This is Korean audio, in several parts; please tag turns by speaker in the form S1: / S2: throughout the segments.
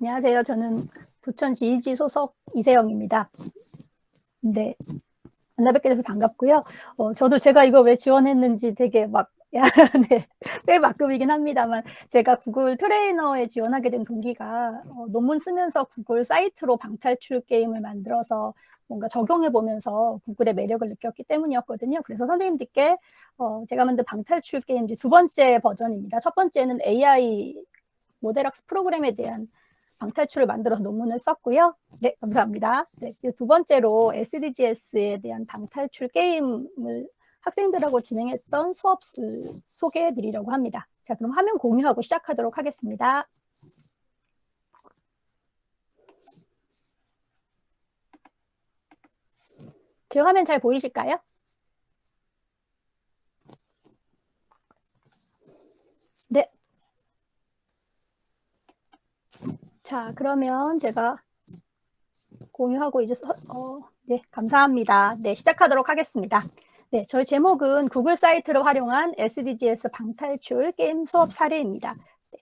S1: 안녕하세요. 저는 부천 GEG 소속 이세영입니다. 네, 만나뵙게 돼서 반갑고요. 저도 제가 이거 왜 지원했는지 되게 막, 네, 꽤 막급이긴 합니다만, 제가 구글 트레이너에 지원하게 된 동기가 논문 쓰면서 구글 사이트로 방탈출 게임을 만들어서 뭔가 적용해보면서 구글의 매력을 느꼈기 때문이었거든요. 그래서 선생님들께 제가 만든 방탈출 게임 두 번째 버전입니다. 첫 번째는 AI 모델학습 프로그램에 대한 방탈출을 만들어서 논문을 썼고요. 네, 감사합니다. 네, 두 번째로 SDGs에 대한 방탈출 게임을 학생들하고 진행했던 수업을 소개해 드리려고 합니다. 자, 그럼 화면 공유하고 시작하도록 하겠습니다. 제 화면 잘 보이실까요? 네. 자, 그러면 제가 공유하고 이제 네, 감사합니다. 네, 시작하도록 하겠습니다. 네, 저희 제목은 구글 사이트를 활용한 SDGs 방탈출 게임 수업 사례입니다. 네.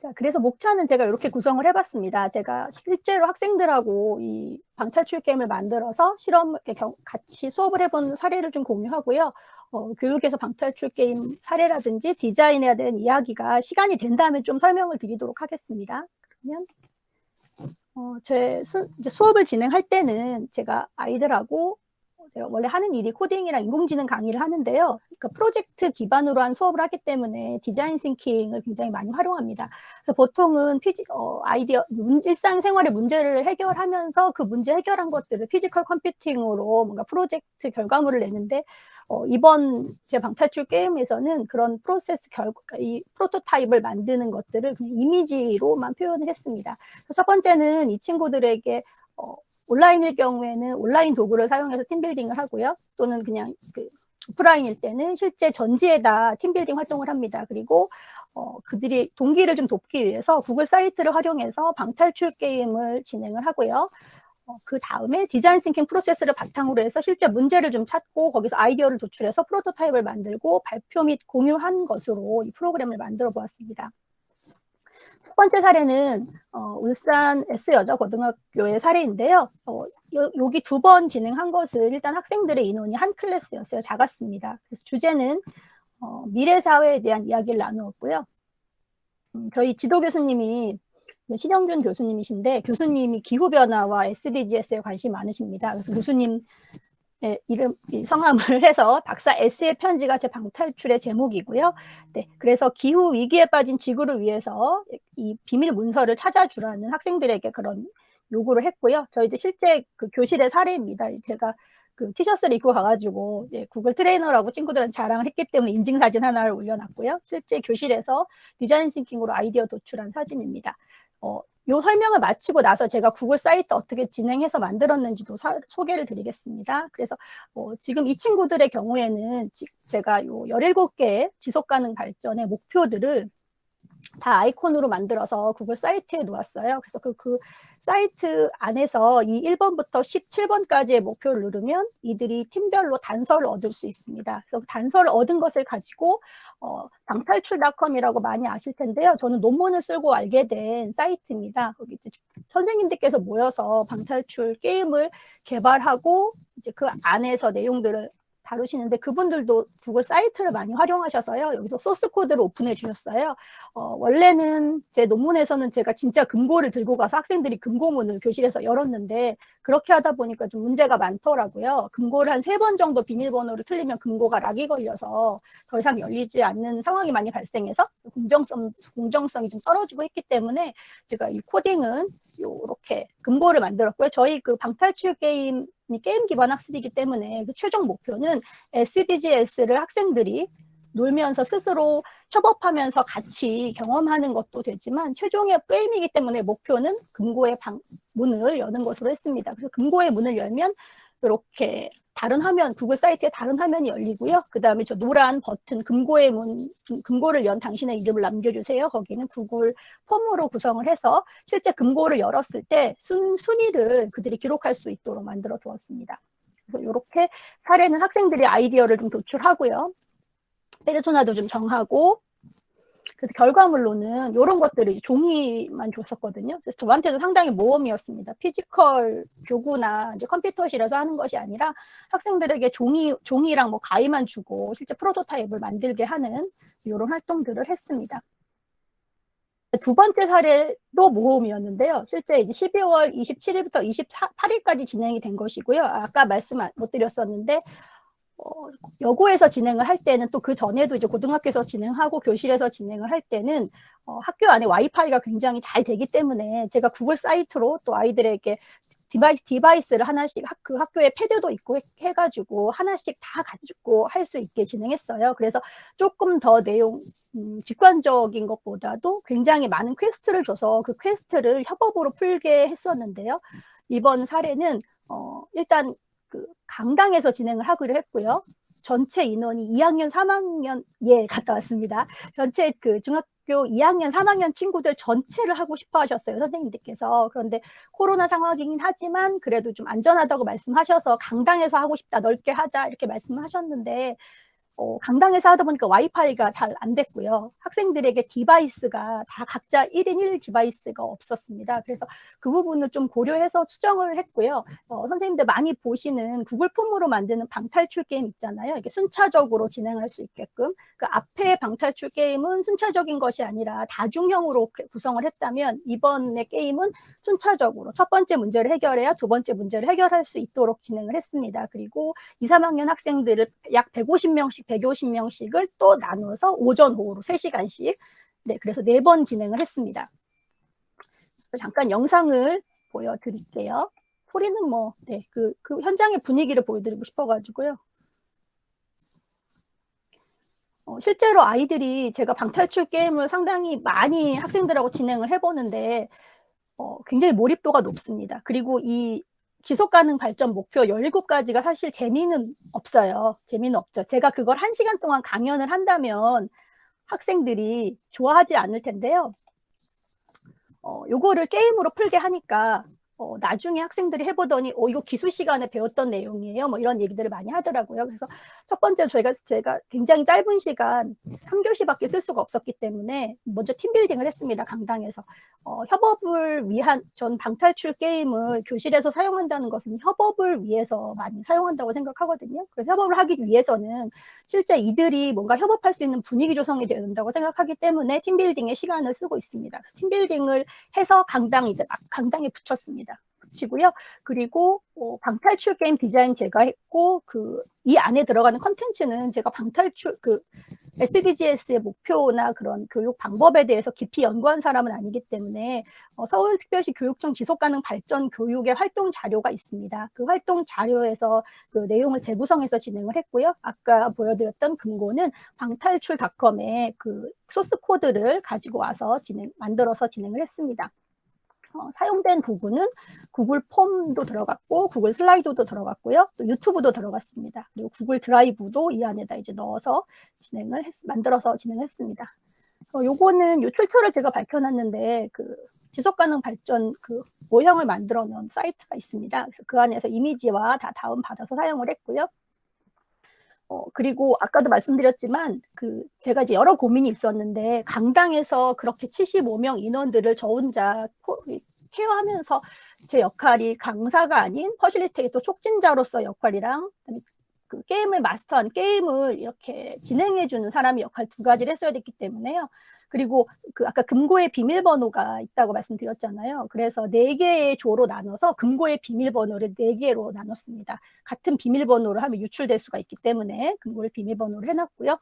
S1: 자, 그래서 목차는 제가 이렇게 구성을 해봤습니다. 제가 실제로 학생들하고 이 방탈출 게임을 만들어서 실험을 같이 수업을 해본 사례를 좀 공유하고요. 교육에서 방탈출 게임 사례라든지 디자인에 대한 이야기가 시간이 된다면 좀 설명을 드리도록 하겠습니다. 그러면 제 수업을 진행할 때는 제가 아이들하고 제가 원래 하는 일이 코딩이랑 인공지능 강의를 하는데요. 그러니까 프로젝트 기반으로 한 수업을 하기 때문에 디자인 싱킹을 굉장히 많이 활용합니다. 그래서 보통은 일상생활의 문제를 해결하면서 그 문제 해결한 것들을 피지컬 컴퓨팅으로 뭔가 프로젝트 결과물을 내는데 이번 제 방탈출 게임에서는 그런 이 프로토타입을 만드는 것들을 그냥 이미지로만 표현을 했습니다. 첫 번째는 이 친구들에게 온라인일 경우에는 온라인 도구를 사용해서 팀빌딩을 하고요. 또는 그냥 오프라인일 때는 실제 전지에다 팀빌딩 활동을 합니다. 그리고 그들이 동기를 좀 돕기 위해서 구글 사이트를 활용해서 방탈출 게임을 진행을 하고요. 그 다음에 디자인 싱킹 프로세스를 바탕으로 해서 실제 문제를 좀 찾고 거기서 아이디어를 도출해서 프로토타입을 만들고 발표 및 공유한 것으로 이 프로그램을 만들어 보았습니다. 첫 번째 사례는 울산 S여자고등학교의 사례인데요. 여기 두 번 진행한 것은 일단 학생들의 인원이 한 클래스였어요. 작았습니다. 그래서 주제는 미래 사회에 대한 이야기를 나누었고요. 저희 지도 교수님이 신영준 교수님이신데 교수님이 기후변화와 SDGs에 관심이 많으십니다. 그래서 교수님 성함을 해서 박사 에세이 편지가 제 방탈출의 제목이고요. 네, 그래서 기후 위기에 빠진 지구를 위해서 이 비밀 문서를 찾아주라는 학생들에게 그런 요구를 했고요. 저희도 실제 그 교실의 사례입니다. 제가 그 티셔츠를 입고 가가지고 이제 구글 트레이너라고 친구들한테 자랑을 했기 때문에 인증사진 하나를 올려놨고요. 실제 교실에서 디자인 싱킹으로 아이디어 도출한 사진입니다. 요 설명을 마치고 나서 제가 구글 사이트 어떻게 진행해서 만들었는지도 소개를 드리겠습니다. 그래서 지금 이 친구들의 경우에는 제가 요 17개의 지속가능 발전의 목표들을 다 아이콘으로 만들어서 구글 사이트에 놓았어요. 그래서 그 사이트 안에서 이 1번부터 17번까지의 목표를 누르면 이들이 팀별로 단서를 얻을 수 있습니다. 그래서 단서를 얻은 것을 가지고 방탈출.com이라고 많이 아실 텐데요. 저는 논문을 쓰고 알게 된 사이트입니다. 거기 이제 선생님들께서 모여서 방탈출 게임을 개발하고 이제 그 안에서 내용들을 다루시는데 그분들도 구글 사이트를 많이 활용하셔서요. 여기서 소스 코드를 오픈해 주셨어요. 원래는 제 논문에서는 제가 진짜 금고를 들고 가서 학생들이 금고문을 교실에서 열었는데 그렇게 하다 보니까 좀 문제가 많더라고요. 금고를 한 3번 정도 비밀번호를 틀리면 금고가 락이 걸려서 더 이상 열리지 않는 상황이 많이 발생해서 공정성이 좀 떨어지고 했기 때문에 제가 이 코딩은 이렇게 금고를 만들었고요. 저희 그 방탈출 게임 기반 학습이기 때문에 그 최종 목표는 SDGs를 학생들이 놀면서 스스로 협업하면서 같이 경험하는 것도 되지만 최종의 게임이기 때문에 목표는 금고의 문을 여는 것으로 했습니다. 그래서 금고의 문을 열면 이렇게 다른 화면, 구글 사이트에 다른 화면이 열리고요. 그 다음에 저 노란 버튼, 금고를 연 당신의 이름을 남겨주세요. 거기는 구글 폼으로 구성을 해서 실제 금고를 열었을 때 순위를 그들이 기록할 수 있도록 만들어 두었습니다. 그래서 이렇게 사례는 학생들이 아이디어를 좀 도출하고요. 페르소나도 좀 정하고 그래서 결과물로는 요런 것들을 종이만 줬었거든요. 그래서 저한테도 상당히 모험이었습니다. 피지컬 교구나 이제 컴퓨터실에서 하는 것이 아니라 학생들에게 종이랑 뭐 가위만 주고 실제 프로토타입을 만들게 하는 요런 활동들을 했습니다. 두 번째 사례도 모험이었는데요. 실제 이제 12월 27일부터 28일까지 진행이 된 것이고요. 아까 말씀 못 드렸었는데 여고에서 진행을 할 때는 또 그 전에도 이제 고등학교에서 진행하고 교실에서 진행을 할 때는 학교 안에 와이파이가 굉장히 잘 되기 때문에 제가 구글 사이트로 또 아이들에게 디바이스를 하나씩 그 학교에 패드도 있고 해가지고 하나씩 다 가지고 할 수 있게 진행했어요. 그래서 조금 더 내용 직관적인 것보다도 굉장히 많은 퀘스트를 줘서 그 퀘스트를 협업으로 풀게 했었는데요. 이번 사례는 일단 그 강당에서 진행을 하기로 했고요. 전체 인원이 2학년, 3학년에 갔다 왔습니다. 전체 그 중학교 2학년, 3학년 친구들 전체를 하고 싶어 하셨어요, 선생님들께서. 그런데 코로나 상황이긴 하지만 그래도 좀 안전하다고 말씀하셔서 강당에서 하고 싶다, 넓게 하자 이렇게 말씀하셨는데 강당에서 하다 보니까 와이파이가 잘 안 됐고요. 학생들에게 디바이스가 다 각자 1인 1 디바이스가 없었습니다. 그래서 그 부분을 좀 고려해서 수정을 했고요. 선생님들 많이 보시는 구글 폼으로 만드는 방탈출 게임 있잖아요. 이게 순차적으로 진행할 수 있게끔. 그 앞에 방탈출 게임은 순차적인 것이 아니라 다중형으로 구성을 했다면 이번의 게임은 순차적으로 첫 번째 문제를 해결해야 두 번째 문제를 해결할 수 있도록 진행을 했습니다. 그리고 2, 3학년 학생들을 약 150명씩 150명씩을 또 나눠서 오전, 오후로 3시간씩 그래서 4번 진행을 했습니다. 잠깐 영상을 보여드릴게요. 소리는 뭐 그 현장의 분위기를 보여드리고 싶어가지고요. 실제로 아이들이 제가 방탈출 게임을 상당히 많이 학생들하고 진행을 해보는데 굉장히 몰입도가 높습니다. 그리고 이 지속가능 발전 목표 17가지가 사실 재미는 없어요. 재미는 없죠. 제가 그걸 1시간 동안 강연을 한다면 학생들이 좋아하지 않을 텐데요. 요거를 게임으로 풀게 하니까 나중에 학생들이 해보더니 이거 기술 시간에 배웠던 내용이에요. 뭐 이런 얘기들을 많이 하더라고요. 그래서 첫 번째로 제가 굉장히 짧은 시간 3교시밖에 쓸 수가 없었기 때문에 먼저 팀빌딩을 했습니다. 강당에서. 협업을 위한 전 방탈출 게임을 교실에서 사용한다는 것은 협업을 위해서 많이 사용한다고 생각하거든요. 그래서 협업을 하기 위해서는 실제 이들이 뭔가 협업할 수 있는 분위기 조성이 되어야 된다고 생각하기 때문에 팀빌딩에 시간을 쓰고 있습니다. 팀빌딩을 해서 강당에 붙였습니다. 붙이고요. 그리고 방탈출 게임 디자인 제가 했고 이 안에 들어가는 컨텐츠는 제가 방탈출 SDGs의 목표나 그런 교육 방법에 대해서 깊이 연구한 사람은 아니기 때문에 서울특별시 교육청 지속가능 발전 교육의 활동 자료가 있습니다. 그 활동 자료에서 그 내용을 재구성해서 진행을 했고요. 아까 보여드렸던 금고는 방탈출.com의 그 소스 코드를 가지고 와서 만들어서 진행을 했습니다. 사용된 도구는 구글 폼도 들어갔고 구글 슬라이드도 들어갔고요. 또 유튜브도 들어갔습니다. 그리고 구글 드라이브도 이 안에다 이제 넣어서 만들어서 진행했습니다. 요거는 요 출처를 제가 밝혀놨는데 그 지속가능 발전 그 모형을 만들어 놓은 사이트가 있습니다. 그래서 그 안에서 이미지와 다 다운받아서 사용을 했고요. 그리고 아까도 말씀드렸지만 제가 이제 여러 고민이 있었는데 강당에서 그렇게 75명 인원들을 저 혼자 케어하면서 제 역할이 강사가 아닌 퍼실리테이터 촉진자로서 역할이랑 그 게임을 마스터한 게임을 이렇게 진행해주는 사람의 역할 두 가지를 했어야 됐기 때문에요. 그리고 아까 금고의 비밀번호가 있다고 말씀드렸잖아요. 그래서 4개의 조로 나눠서 금고의 비밀번호를 4개로 나눴습니다. 같은 비밀번호를 하면 유출될 수가 있기 때문에 금고의 비밀번호를 해놨고요.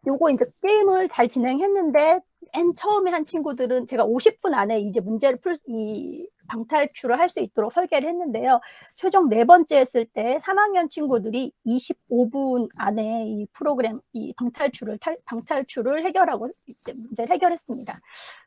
S1: 요거 이제 게임을 잘 진행했는데 맨 처음에 한 친구들은 제가 50분 안에 이제 문제를 이 방탈출을 할 수 있도록 설계를 했는데요. 최종 4번째 했을 때 3학년 친구들이 25분 안에 이 프로그램 이 방탈출을 해결하고 문제를 해결했습니다.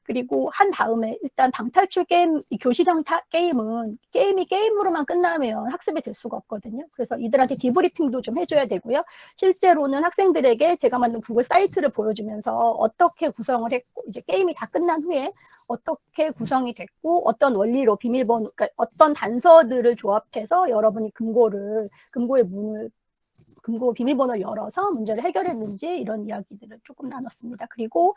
S1: 그리고 한 다음에 일단 방탈출 게임, 이 교실형 게임은 게임으로만 끝나면 학습이 될 수가 없거든요. 그래서 이들한테 디브리핑도 좀 해줘야 되고요. 실제로는 학생들에게 제가 만든 구글 사이트를 보여주면서 어떻게 구성을 했고 이제 게임이 다 끝난 후에 어떻게 구성이 됐고 어떤 원리로 비밀번호, 그러니까 어떤 단서들을 조합해서 여러분이 금고의 문을 금고 비밀번호를 열어서 문제를 해결했는지 이런 이야기들을 조금 나눴습니다. 그리고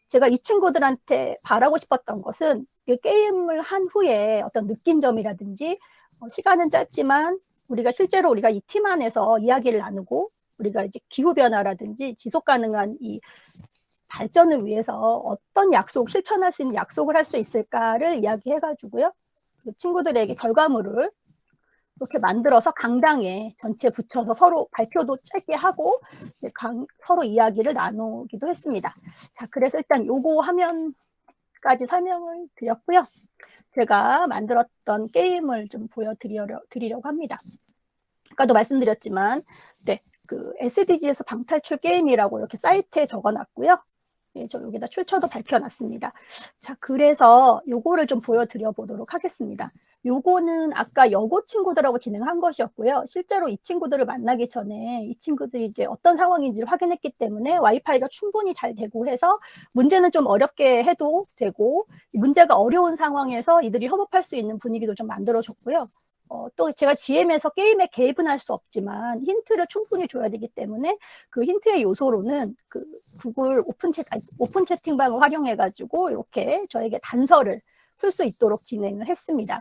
S1: 제가 이 친구들한테 바라고 싶었던 것은 게임을 한 후에 어떤 느낀 점이라든지 시간은 짧지만 우리가 실제로 우리가 이 팀 안에서 이야기를 나누고 우리가 이제 기후변화라든지 지속 가능한 이 발전을 위해서 어떤 약속, 실천할 수 있는 약속을 할 수 있을까를 이야기해가지고요. 그 친구들에게 결과물을 이렇게 만들어서 강당에 전체 붙여서 서로 발표도 짧게 하고 서로 이야기를 나누기도 했습니다. 자, 그래서 일단 요거 화면까지 설명을 드렸고요. 제가 만들었던 게임을 좀 보여드리려고 합니다. 아까도 말씀드렸지만, 네, 그 SDG에서 방탈출 게임이라고 이렇게 사이트에 적어놨고요. 네, 저 여기다 출처도 밝혀놨습니다. 자, 그래서 요거를 좀 보여드려 보도록 하겠습니다. 요거는 아까 여고 친구들하고 진행한 것이었고요. 실제로 이 친구들을 만나기 전에 이 친구들이 이제 어떤 상황인지를 확인했기 때문에 와이파이가 충분히 잘 되고 해서 문제는 좀 어렵게 해도 되고 문제가 어려운 상황에서 이들이 협업할 수 있는 분위기도 좀 만들어줬고요. 또 제가 GM에서 게임에 개입은 할 수 없지만 힌트를 충분히 줘야 되기 때문에 그 힌트의 요소로는 그 구글 오픈 채팅방을 활용해가지고 이렇게 저에게 단서를 풀 수 있도록 진행을 했습니다.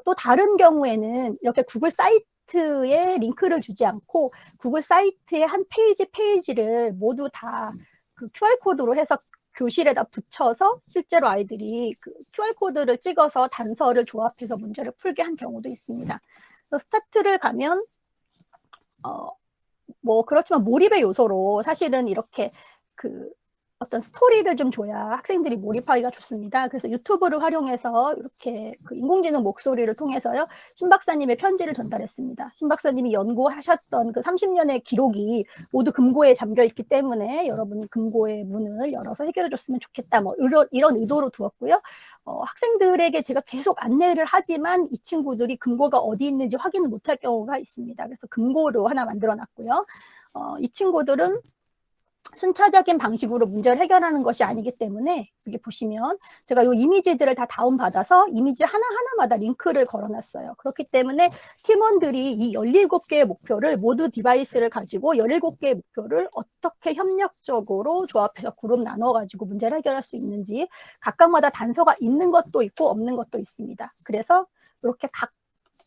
S1: 또 다른 경우에는 이렇게 구글 사이트에 링크를 주지 않고 구글 사이트의 한 페이지를 모두 다 그 QR코드로 해서 교실에다 붙여서 실제로 아이들이 그 QR코드를 찍어서 단서를 조합해서 문제를 풀게 한 경우도 있습니다. 그래서 스타트를 가면 뭐 그렇지만 몰입의 요소로 사실은 이렇게 그 어떤 스토리를 좀 줘야 학생들이 몰입하기가 좋습니다. 그래서 유튜브를 활용해서 이렇게 그 인공지능 목소리를 통해서요. 신 박사님의 편지를 전달했습니다. 신 박사님이 연구하셨던 그 30년의 기록이 모두 금고에 잠겨 있기 때문에 여러분 금고의 문을 열어서 해결해 줬으면 좋겠다. 뭐 이런 의도로 두었고요. 학생들에게 제가 계속 안내를 하지만 이 친구들이 금고가 어디 있는지 확인을 못할 경우가 있습니다. 그래서 금고로 하나 만들어 놨고요. 이 친구들은 순차적인 방식으로 문제를 해결하는 것이 아니기 때문에 여기 보시면 제가 이 이미지들을 다 다운받아서 이미지 하나하나마다 링크를 걸어놨어요. 그렇기 때문에 팀원들이 이 17개의 목표를 모두 디바이스를 가지고 17개의 목표를 어떻게 협력적으로 조합해서 그룹 나눠가지고 문제를 해결할 수 있는지 각각마다 단서가 있는 것도 있고 없는 것도 있습니다. 그래서 이렇게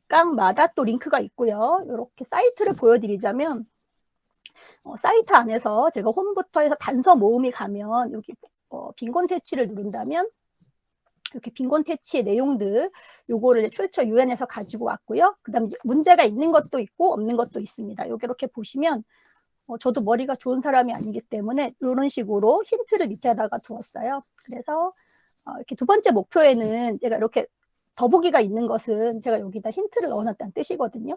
S1: 각각마다 또 링크가 있고요. 이렇게 사이트를 보여드리자면 사이트 안에서 제가 홈부터 해서 단서 모음이 가면 여기 빈곤 퇴치를 누른다면 이렇게 빈곤 퇴치의 내용들 요거를 출처 UN에서 가지고 왔고요. 그 다음에 문제가 있는 것도 있고 없는 것도 있습니다. 여기 이렇게 보시면 저도 머리가 좋은 사람이 아니기 때문에 이런 식으로 힌트를 밑에다가 두었어요. 그래서 이렇게 두 번째 목표에는 제가 이렇게 더보기가 있는 것은 제가 여기다 힌트를 넣어놨다는 뜻이거든요.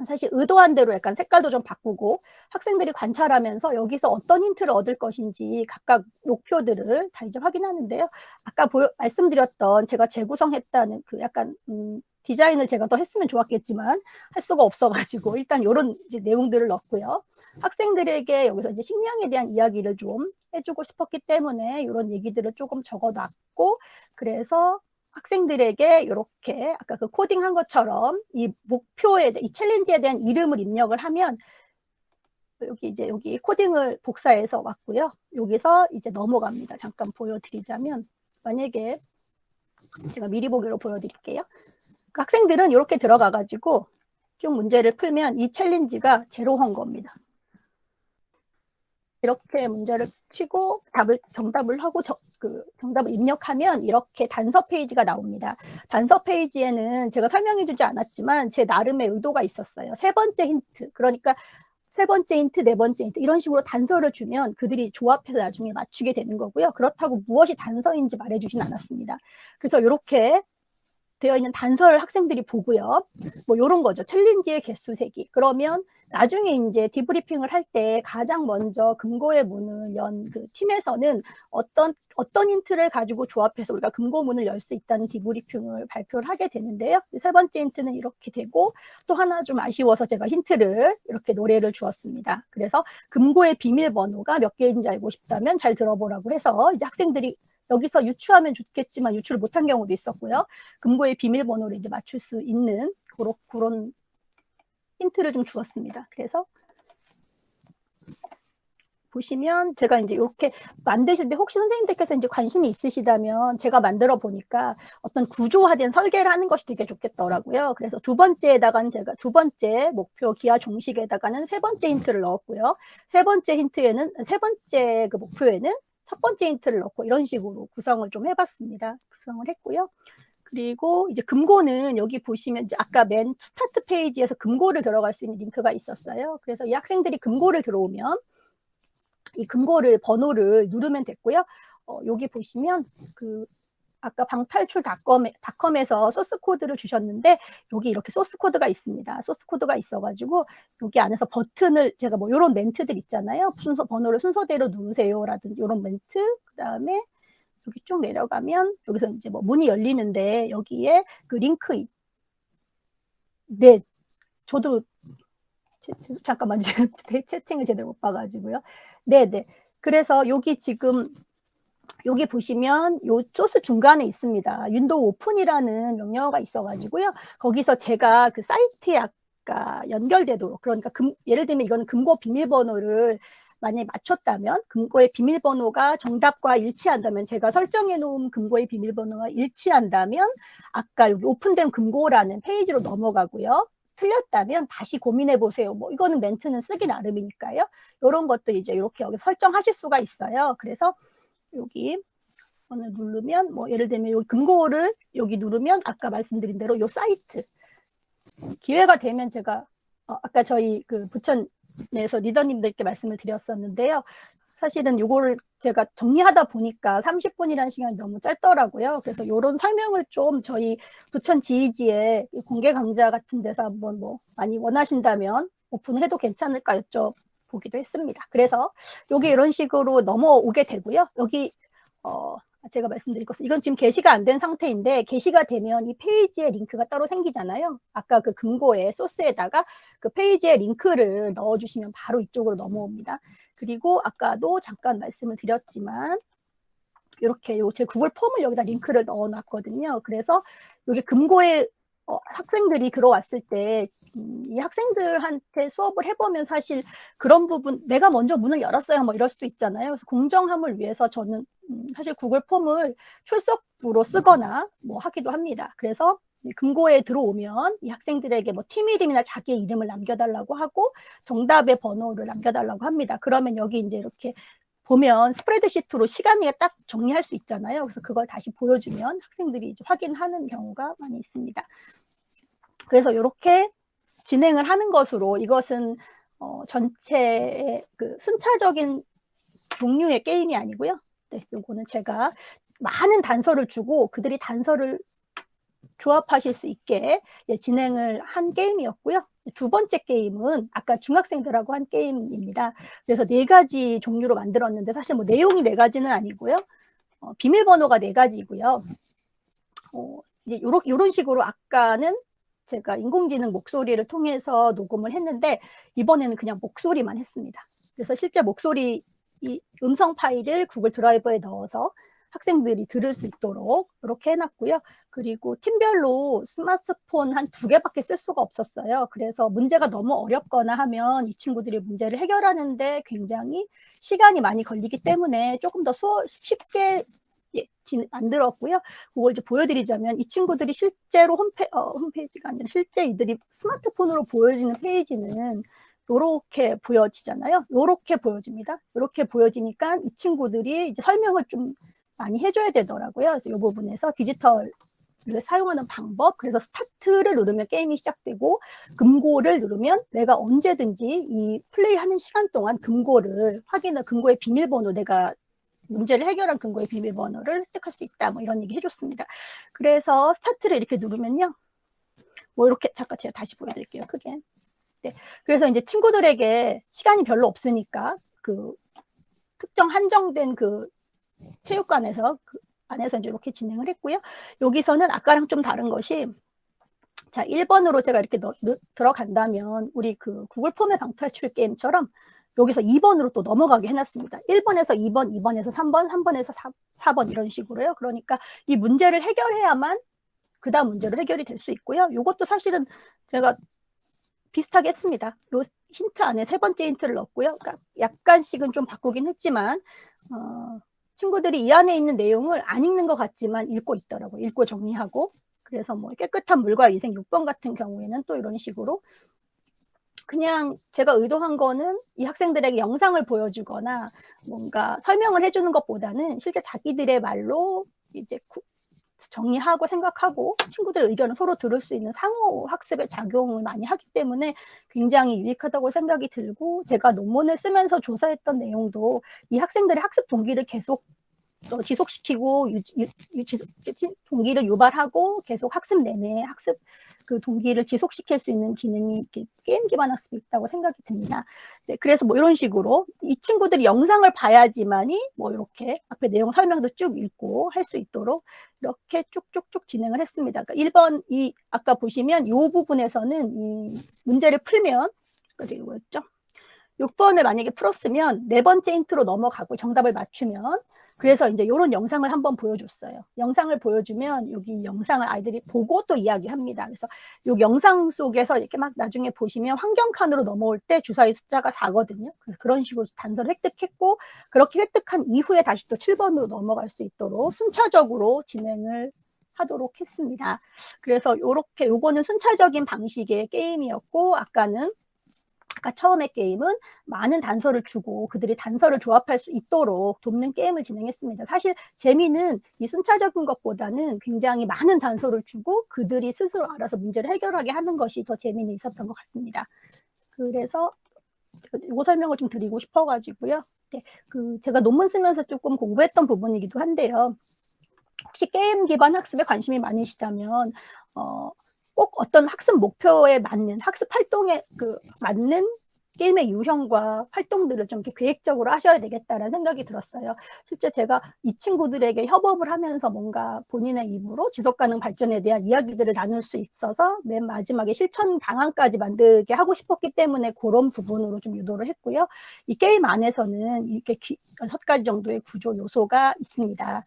S1: 사실 의도한 대로 약간 색깔도 좀 바꾸고 학생들이 관찰하면서 여기서 어떤 힌트를 얻을 것인지 각각 목표들을 다 이제 확인하는데요. 아까 말씀드렸던 제가 재구성했다는 그 약간 디자인을 제가 더 했으면 좋았겠지만 할 수가 없어가지고 일단 이런 이제 내용들을 넣었고요. 학생들에게 여기서 이제 식량에 대한 이야기를 좀 해주고 싶었기 때문에 이런 얘기들을 조금 적어놨고 그래서 학생들에게 이렇게 아까 그 코딩한 것처럼 이 목표에 이 챌린지에 대한 이름을 입력을 하면 여기 코딩을 복사해서 왔고요. 여기서 이제 넘어갑니다. 잠깐 보여드리자면 만약에 제가 미리 보기로 보여드릴게요. 그 학생들은 이렇게 들어가가지고 쭉 문제를 풀면 이 챌린지가 제로한 겁니다. 이렇게 문제를 치고 정답을 하고 정답을 입력하면 이렇게 단서 페이지가 나옵니다. 단서 페이지에는 제가 설명해주지 않았지만 제 나름의 의도가 있었어요. 세 번째 힌트, 그러니까 세 번째 힌트, 네 번째 힌트 이런 식으로 단서를 주면 그들이 조합해서 나중에 맞추게 되는 거고요. 그렇다고 무엇이 단서인지 말해주진 않았습니다. 그래서 이렇게 되어 있는 단서를 학생들이 보고요. 뭐 이런 거죠. 챌린지의 개수 세기. 그러면 나중에 이제 디브리핑을 할 때 가장 먼저 금고의 문을 연 그 팀에서는 어떤 힌트를 가지고 조합해서 우리가 금고문을 열 수 있다는 디브리핑을 발표를 하게 되는데요. 세 번째 힌트는 이렇게 되고 또 하나 좀 아쉬워서 제가 힌트를 이렇게 노래를 주었습니다. 그래서 금고의 비밀번호가 몇 개인지 알고 싶다면 잘 들어보라고 해서 이제 학생들이 여기서 유추하면 좋겠지만 유추를 못한 경우도 있었고요. 금고의 비밀번호를 이제 맞출 수 있는 그런 힌트를 좀 주었습니다. 그래서 보시면 제가 이제 이렇게 만드실 때 혹시 선생님들께서 이제 관심이 있으시다면 제가 만들어 보니까 어떤 구조화된 설계를 하는 것이 되게 좋겠더라고요. 그래서 두 번째에다가는 제가 두 번째 목표 기하 종식에다가는 세 번째 힌트를 넣었고요. 세 번째 그 목표에는 첫 번째 힌트를 넣고 이런 식으로 구성을 좀 해봤습니다. 구성을 했고요. 그리고 이제 금고는 여기 보시면 이제 아까 맨 스타트 페이지에서 금고를 들어갈 수 있는 링크가 있었어요. 그래서 이 학생들이 금고를 들어오면 이 금고를 번호를 누르면 됐고요. 여기 보시면 그 아까 방탈출닷컴에서 소스 코드를 주셨는데 여기 이렇게 소스 코드가 있습니다. 소스 코드가 있어가지고 여기 안에서 버튼을 제가 뭐 이런 멘트들 있잖아요. 번호를 순서대로 누르세요라든지 이런 멘트. 그다음에 여기 쭉 내려가면 여기서 이제 뭐 문이 열리는데 여기에 그 링크 네 저도 잠깐만 채팅을 제대로 못 봐가지고요. 네네. 그래서 여기 지금 여기 보시면 요 소스 중간에 있습니다. 윈도우 오픈이라는 명령어가 있어가지고요. 거기서 제가 그 사이트에 아까 연결되도록 그러니까 예를 들면 이거는 금고 비밀번호를 만약에 맞췄다면 금고의 비밀번호가 정답과 일치한다면 제가 설정해 놓은 금고의 비밀번호와 일치한다면 아까 여기 오픈된 금고라는 페이지로 넘어가고요. 틀렸다면 다시 고민해 보세요. 뭐 이거는 멘트는 쓰기 나름이니까요. 이런 것들 이제 이렇게 여기 설정하실 수가 있어요. 그래서 여기 누르면 뭐 예를 들면 여기 금고를 여기 누르면 아까 말씀드린 대로 요 사이트 기회가 되면 제가 아까 저희 그 부천에서 리더님들께 말씀을 드렸었는데요. 사실은 요거를 제가 정리하다 보니까 30분이라는 시간이 너무 짧더라고요. 그래서 요런 설명을 좀 저희 부천 지이지의 공개 강좌 같은 데서 한번 뭐 많이 원하신다면 오픈을 해도 괜찮을까 여쭤보기도 했습니다. 그래서 여기 이런 식으로 넘어오게 되고요. 여기 제가 말씀드릴 것은 이건 지금 게시가 안 된 상태인데 게시가 되면 이 페이지에 링크가 따로 생기잖아요. 아까 그 금고의 소스에다가 그 페이지에 링크를 넣어주시면 바로 이쪽으로 넘어옵니다. 그리고 아까도 잠깐 말씀을 드렸지만 이렇게 제 구글 폼을 여기다 링크를 넣어놨거든요. 그래서 여기 금고에 학생들이 들어왔을 때 이 학생들한테 수업을 해보면 사실 그런 부분 내가 먼저 문을 열었어요 뭐 이럴 수도 있잖아요. 그래서 공정함을 위해서 저는 사실 구글 폼을 출석부로 쓰거나 뭐 하기도 합니다. 그래서 금고에 들어오면 이 학생들에게 뭐 팀 이름이나 자기의 이름을 남겨달라고 하고 정답의 번호를 남겨달라고 합니다. 그러면 여기 이제 이렇게 보면 스프레드시트로 시간에 딱 정리할 수 있잖아요. 그래서 그걸 다시 보여주면 학생들이 이제 확인하는 경우가 많이 있습니다. 그래서 이렇게 진행을 하는 것으로 이것은 전체의 그 순차적인 종류의 게임이 아니고요. 네, 요거는 제가 많은 단서를 주고 그들이 단서를 조합하실 수 있게 진행을 한 게임이었고요. 두 번째 게임은 아까 중학생들하고 한 게임입니다. 그래서 4가지 종류로 만들었는데 사실 뭐 내용이 4가지는 아니고요. 비밀번호가 4가지고요. 이제 요런 식으로 아까는 제가 인공지능 목소리를 통해서 녹음을 했는데 이번에는 그냥 목소리만 했습니다. 그래서 실제 목소리 이 음성 파일을 구글 드라이버에 넣어서 학생들이 들을 수 있도록 이렇게 해놨고요. 그리고 팀별로 스마트폰 한 2개밖에 쓸 수가 없었어요. 그래서 문제가 너무 어렵거나 하면 이 친구들이 문제를 해결하는데 굉장히 시간이 많이 걸리기 때문에 조금 더 쉽게 만들었고요. 그걸 이제 보여드리자면 이 친구들이 실제로 홈페이지가 아니라 실제 이들이 스마트폰으로 보여지는 페이지는 이렇게 보여지잖아요. 이렇게 보여집니다. 이렇게 보여지니까 이 친구들이 이제 설명을 좀 많이 해줘야 되더라고요. 그래서 이 부분에서 디지털을 사용하는 방법, 그래서 스타트를 누르면 게임이 시작되고 금고를 누르면 내가 언제든지 이 플레이하는 시간 동안 금고를 금고의 비밀번호 내가 문제를 해결한 근거의 비밀번호를 획득할 수 있다. 뭐 이런 얘기 해줬습니다. 그래서 스타트를 이렇게 누르면요. 뭐 이렇게 잠깐 제가 다시 보여드릴게요. 크게. 네. 그래서 이제 친구들에게 시간이 별로 없으니까 그 특정 한정된 그 체육관에서 안에서 이제 이렇게 진행을 했고요. 여기서는 아까랑 좀 다른 것이 자, 1번으로 제가 이렇게 들어간다면 우리 그 구글 폼의 방탈출 게임처럼 여기서 2번으로 또 넘어가게 해놨습니다. 1번에서 2번, 2번에서 3번, 3번에서 4번 이런 식으로요. 그러니까 이 문제를 해결해야만 그 다음 문제로 해결이 될 수 있고요. 이것도 사실은 제가 비슷하게 했습니다. 요 힌트 안에 세 번째 힌트를 넣었고요. 그러니까 약간씩은 좀 바꾸긴 했지만 친구들이 이 안에 있는 내용을 안 읽는 것 같지만 읽고 있더라고요. 읽고 정리하고. 그래서 뭐 깨끗한 물과 위생 6번 같은 경우에는 또 이런 식으로 그냥 제가 의도한 거는 이 학생들에게 영상을 보여주거나 뭔가 설명을 해주는 것보다는 실제 자기들의 말로 이제 정리하고 생각하고 친구들의 의견을 서로 들을 수 있는 상호 학습의 작용을 많이 하기 때문에 굉장히 유익하다고 생각이 들고, 제가 논문을 쓰면서 조사했던 내용도 이 학생들의 학습 동기를 계속 지속시키고 동기를 유발하고 계속 학습 내내 학습 그 동기를 지속시킬 수 있는 기능이 게임 기반 학습이 있다고 생각이 듭니다. 네, 그래서 뭐 이런 식으로 이 친구들이 영상을 봐야지만이 뭐 이렇게 앞에 내용 설명도 쭉 읽고 할 수 있도록 이렇게 쭉쭉쭉 진행을 했습니다. 그러니까 1번 이 아까 보시면 이 부분에서는 이 문제를 풀면 그리고였죠. 6번을 만약에 풀었으면 네 번째 힌트로 넘어가고 정답을 맞추면, 그래서 이제 이런 영상을 한번 보여줬어요. 영상을 보여주면 여기 영상을 아이들이 보고 또 이야기합니다. 그래서 이 영상 속에서 이렇게 막 나중에 보시면 환경 칸으로 넘어올 때 주사위 숫자가 4거든요. 그래서 그런 식으로 단서를 획득했고, 그렇게 획득한 이후에 다시 또 7번으로 넘어갈 수 있도록 순차적으로 진행을 하도록 했습니다. 그래서 이렇게 요거는 순차적인 방식의 게임이었고, 아까 처음에 게임은 많은 단서를 주고 그들이 단서를 조합할 수 있도록 돕는 게임을 진행했습니다. 사실 재미는 이 순차적인 것보다는 굉장히 많은 단서를 주고 그들이 스스로 알아서 문제를 해결하게 하는 것이 더 재미는 있었던 것 같습니다. 그래서 이거 설명을 좀 드리고 싶어가지고요. 네, 제가 논문 쓰면서 조금 공부했던 부분이기도 한데요. 혹시 게임 기반 학습에 관심이 많으시다면 꼭 어떤 학습 목표에 맞는 학습 활동에 맞는 게임의 유형과 활동들을 좀 이렇게 계획적으로 하셔야 되겠다라는 생각이 들었어요. 실제 제가 이 친구들에게 협업을 하면서 뭔가 본인의 입으로 지속가능 발전에 대한 이야기들을 나눌 수 있어서 맨 마지막에 실천 방안까지 만들게 하고 싶었기 때문에 그런 부분으로 좀 유도를 했고요. 이 게임 안에서는 이렇게 6가지 정도의 구조 요소가 있습니다.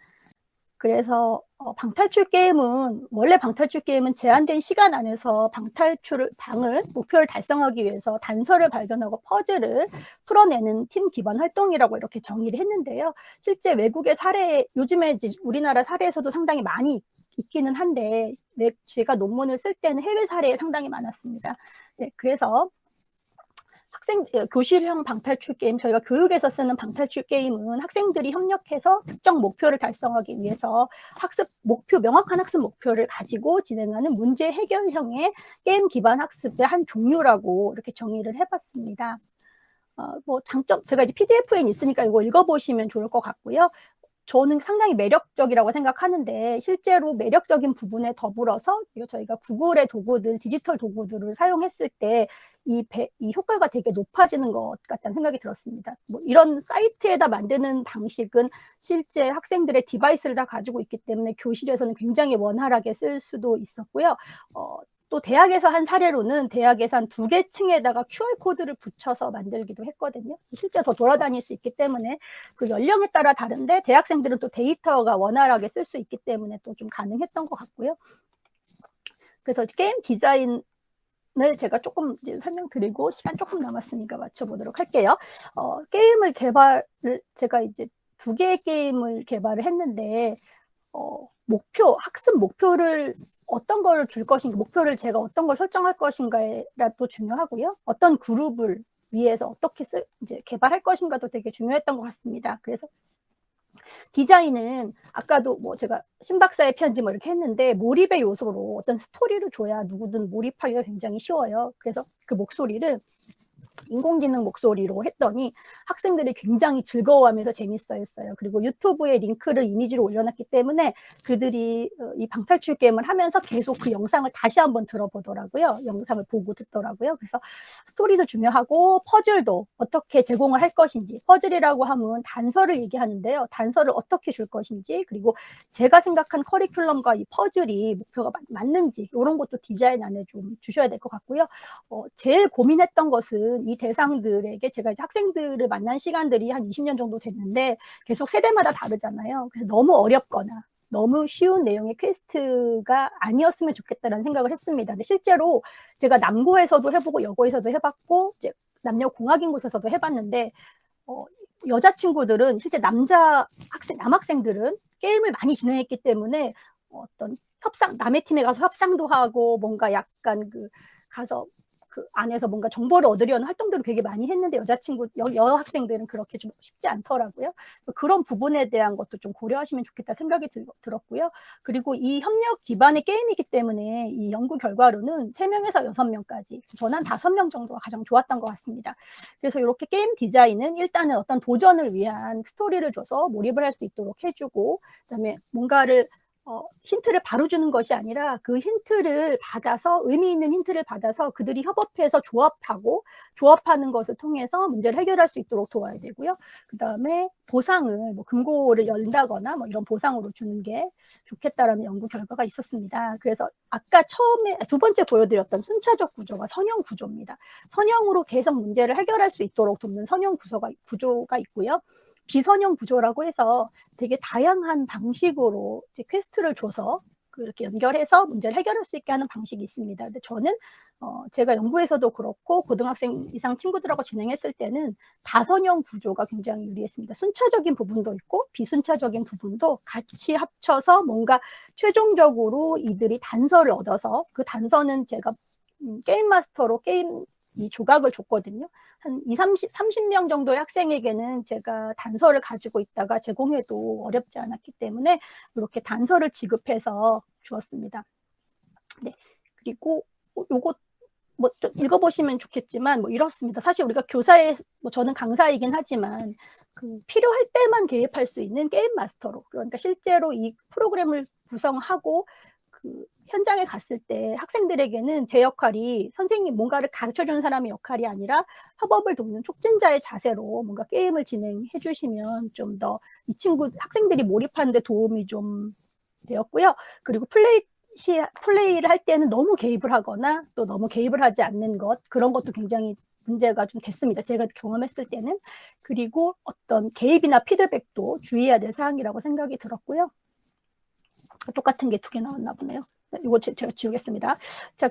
S1: 그래서 방탈출 게임은 원래 방탈출 게임은 제한된 시간 안에서 방을 목표를 달성하기 위해서 단서를 발견하고 퍼즐을 풀어내는 팀 기반 활동이라고 이렇게 정의를 했는데요. 실제 외국의 사례, 요즘에 이제 우리나라 사례에서도 상당히 많이 있기는 한데 제가 논문을 쓸 때는 해외 사례에 상당히 많았습니다. 네, 그래서 교실형 방탈출 게임, 저희가 교육에서 쓰는 방탈출 게임은 학생들이 협력해서 특정 목표를 달성하기 위해서 명확한 학습 목표를 가지고 진행하는 문제 해결형의 게임 기반 학습의 한 종류라고 이렇게 정의를 해봤습니다. 뭐 장점, 제가 이제 PDF에 있으니까 이거 읽어보시면 좋을 것 같고요. 저는 상당히 매력적이라고 생각하는데, 실제로 매력적인 부분에 더불어서 저희가 구글의 도구들, 디지털 도구들을 사용했을 때 이 효과가 되게 높아지는 것 같다는 생각이 들었습니다. 뭐 이런 사이트에다 만드는 방식은 실제 학생들의 디바이스를 다 가지고 있기 때문에 교실에서는 굉장히 원활하게 쓸 수도 있었고요. 또 대학에서 한 사례로는 대학에서 한 2개 층에다가 QR코드를 붙여서 만들기도 했거든요. 실제 더 돌아다닐 수 있기 때문에 그 연령에 따라 다른데 대학생들은 또 데이터가 원활하게 쓸 수 있기 때문에 또 좀 가능했던 것 같고요. 그래서 게임 디자인을 제가 조금 설명드리고 시간 조금 남았으니까 맞춰보도록 할게요. 제가 이제 2개의 게임을 개발을 했는데 학습 목표를 어떤 걸 줄 것인가, 목표를 제가 어떤 걸 설정할 것인가도 중요하고요. 어떤 그룹을 위해서 어떻게 이제 개발할 것인가도 되게 중요했던 것 같습니다. 그래서 디자인은 아까도 뭐 제가 신박사의 편지 뭐 이렇게 했는데 몰입의 요소로 어떤 스토리를 줘야 누구든 몰입하기가 굉장히 쉬워요. 그래서 그 목소리를 인공지능 목소리로 했더니 학생들이 굉장히 즐거워하면서 재밌어했어요. 그리고 유튜브에 링크를 이미지로 올려놨기 때문에 그들이 이 방탈출 게임을 하면서 계속 그 영상을 다시 한번 들어보더라고요. 영상을 보고 듣더라고요. 그래서 스토리도 중요하고 퍼즐도 어떻게 제공을 할 것인지, 퍼즐이라고 하면 단서를 얘기하는데요. 단서를 어떻게 줄 것인지, 그리고 제가 생각한 커리큘럼과 이 퍼즐이 목표가 맞는지 이런 것도 디자인 안에 좀 주셔야 될 것 같고요. 제일 고민했던 것은 이 대상들에게 제가 이제 학생들을 만난 시간들이 한 20년 정도 됐는데 계속 세대마다 다르잖아요. 그래서 너무 어렵거나 너무 쉬운 내용의 퀘스트가 아니었으면 좋겠다는 생각을 했습니다. 근데 실제로 제가 남고에서도 해보고 여고에서도 해봤고 이제 남녀공학인 곳에서도 해봤는데 여자친구들은 실제 남학생들은 게임을 많이 진행했기 때문에 어떤 남의 팀에 가서 협상도 하고 뭔가 약간 가서 그 안에서 뭔가 정보를 얻으려는 활동들을 되게 많이 했는데 여학생들은 그렇게 좀 쉽지 않더라고요. 그런 부분에 대한 것도 좀 고려하시면 좋겠다 생각이 들었고요. 그리고 이 협력 기반의 게임이기 때문에 이 연구 결과로는 3명에서 6명까지, 저는 한 5명 정도가 가장 좋았던 것 같습니다. 그래서 이렇게 게임 디자인은 일단은 어떤 도전을 위한 스토리를 줘서 몰입을 할 수 있도록 해주고, 그다음에 뭔가를 힌트를 바로 주는 것이 아니라 그 힌트를 받아서, 의미 있는 힌트를 받아서 그들이 협업해서 조합하는 것을 통해서 문제를 해결할 수 있도록 도와야 되고요. 그 다음에 보상을 뭐 금고를 연다거나 뭐 이런 보상으로 주는 게 좋겠다라는 연구 결과가 있었습니다. 그래서 아까 두 번째 보여드렸던 순차적 구조가 선형 구조입니다. 선형으로 계속 문제를 해결할 수 있도록 돕는 선형 구조가 있고요. 비선형 구조라고 해서 되게 다양한 방식으로 이제 퀘스트를 줘서 그렇게 연결해서 문제를 해결할 수 있게 하는 방식이 있습니다. 근데 저는 제가 연구에서도 그렇고 고등학생 이상 친구들하고 진행했을 때는 다선형 구조가 굉장히 유리했습니다. 순차적인 부분도 있고 비순차적인 부분도 같이 합쳐서 뭔가 최종적으로 이들이 단서를 얻어서, 그 단서는 제가 게임 마스터로 게임 이 조각을 줬거든요. 한 30명 정도의 학생에게는 제가 단서를 가지고 있다가 제공해도 어렵지 않았기 때문에 이렇게 단서를 지급해서 주었습니다. 네. 그리고 요거 뭐 좀 읽어보시면 좋겠지만 뭐 이렇습니다. 사실 우리가 저는 강사이긴 하지만 필요할 때만 개입할 수 있는 게임 마스터로, 그러니까 실제로 이 프로그램을 구성하고 현장에 갔을 때 학생들에게는 제 역할이 선생님 뭔가를 가르쳐주는 사람의 역할이 아니라 협업을 돕는 촉진자의 자세로 뭔가 게임을 진행해 주시면 좀 더 이 학생들이 몰입하는 데 도움이 좀 되었고요. 그리고 플레이를 할 때는 너무 개입을 하거나 또 너무 개입을 하지 않는 것, 그런 것도 굉장히 문제가 좀 됐습니다. 제가 경험했을 때는. 그리고 어떤 개입이나 피드백도 주의해야 될 사항이라고 생각이 들었고요. 똑같은 게 2개 나왔나 보네요. 이거 제가 지우겠습니다. 자,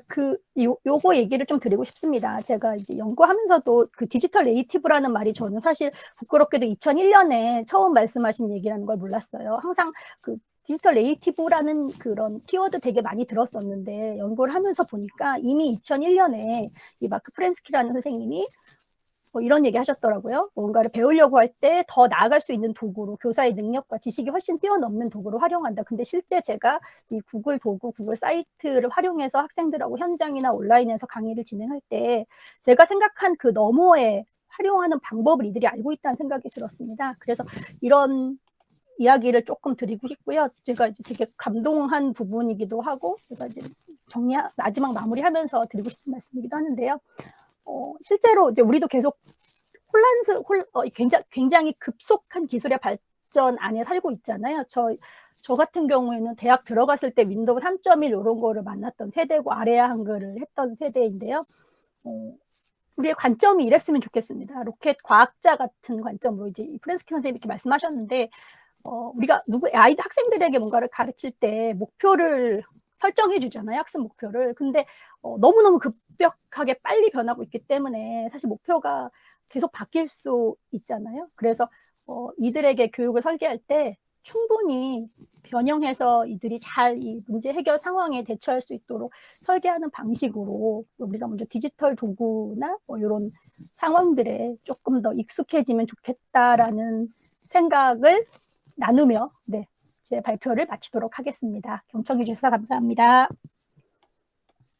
S1: 요거 얘기를 좀 드리고 싶습니다. 제가 이제 연구하면서도 디지털 네이티브라는 말이 저는 사실 부끄럽게도 2001년에 처음 말씀하신 얘기라는 걸 몰랐어요. 항상 디지털 네이티브라는 그런 키워드 되게 많이 들었었는데 연구를 하면서 보니까 이미 2001년에 이 마크 프렌스키라는 선생님이 이런 얘기 하셨더라고요. 뭔가를 배우려고 할 때 더 나아갈 수 있는 도구로, 교사의 능력과 지식이 훨씬 뛰어넘는 도구로 활용한다. 근데 실제 제가 이 구글 사이트를 활용해서 학생들하고 현장이나 온라인에서 강의를 진행할 때 제가 생각한 그 너머에 활용하는 방법을 이들이 알고 있다는 생각이 들었습니다. 그래서 이런 이야기를 조금 드리고 싶고요. 제가 이제 되게 감동한 부분이기도 하고, 제가 이제 마지막 마무리하면서 드리고 싶은 말씀이기도 하는데요. 실제로 이제 우리도 계속 굉장히 급속한 기술의 발전 안에 살고 있잖아요. 저 같은 경우에는 대학 들어갔을 때 윈도우 3.1 이런 거를 만났던 세대고 아래아 한글을 했던 세대인데요. 우리의 관점이 이랬으면 좋겠습니다. 로켓 과학자 같은 관점으로 이제 프렌스키 선생님이 이렇게 말씀하셨는데, 우리가 학생들에게 뭔가를 가르칠 때 목표를 설정해 주잖아요. 학습 목표를. 근데 너무너무 급격하게 빨리 변하고 있기 때문에 사실 목표가 계속 바뀔 수 있잖아요. 그래서 이들에게 교육을 설계할 때 충분히 변형해서 이들이 잘 이 문제 해결 상황에 대처할 수 있도록 설계하는 방식으로 우리가 먼저 디지털 도구나 이런 상황들에 조금 더 익숙해지면 좋겠다라는 생각을 나누며 제 발표를 마치도록 하겠습니다. 경청해 주셔서 감사합니다.